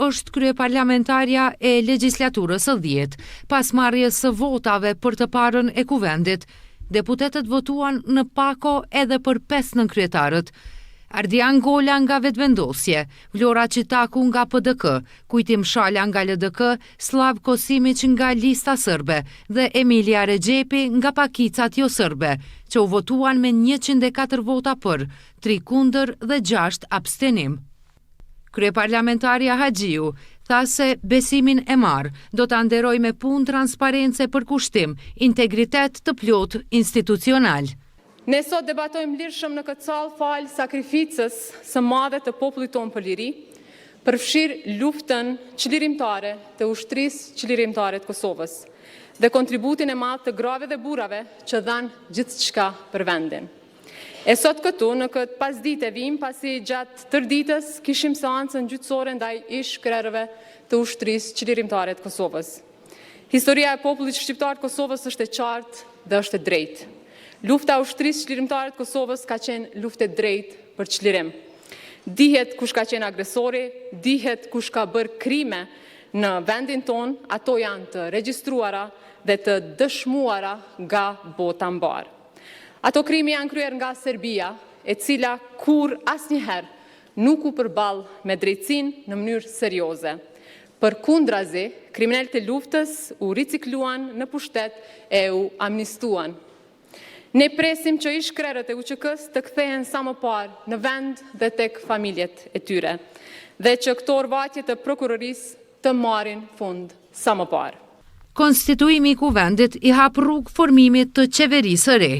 është kryeparlamentarja e legjislaturës së 10, pas marrjes së votave për të parën e kuvendit. Deputetët votuan në pako edhe për 5 nënkryetarët. Ardian Gola nga Vetëvendosje, Vlora Qitaku nga PDK, Kujtim Shala nga LDK, Slavko Simić nga Lista Sërbe dhe Emilia Regjepi nga Pakicat jo sërbe, që u votuan me 104 vota për, 3 kundër dhe 6 abstenim. Kryeparlamentaria Haxhiu tha se besimin e marr do ta nderoj me punë transparence për kushtim, integritet të plot institucional. Ne sot debatojmë lirshëm në këtë sallë falë sakrificës së madhe të popullit tonë për liri, përfshir luftën çlirimtare të ushtrisë çlirimtare të Kosovës dhe kontributin e madh të grave dhe burrave që dhanë gjithçka për vendin. E sot këtu në këtë pasditë vim pasi gjatë tërditës kishim seancën gjyqësore ndaj ish-krerëve të ushtrisë çlirimtare të Kosovës. Historia e popullit shqiptar të Kosovës është e qartë dhe është e drejtë. Lufta e ushtrisë çlirimtare të Kosovës ka qenë luftë e drejtë për çlirim. Dihet kush ka qenë agresori, dihet kush ka bërë krime në vendin tonë, ato janë të regjistruara dhe të dëshmuara nga bota mbar. Ato krime janë kryer nga Serbia, e cila kur asnjëherë nuk u përball me drejtësinë në mënyrë serioze. Përkundrazi, kriminalët e luftës u ricikluan në pushtet e u amnistuan. Ne presim që ish-krerët e UÇK-s të kthehen sa më parë në vend dhe tek familjet e tyre, dhe që këto orvatje të prokurorisë të marrin fund sa më parë. Konstituimi i kuvendit i hap rrugë formimit të qeverisë së re.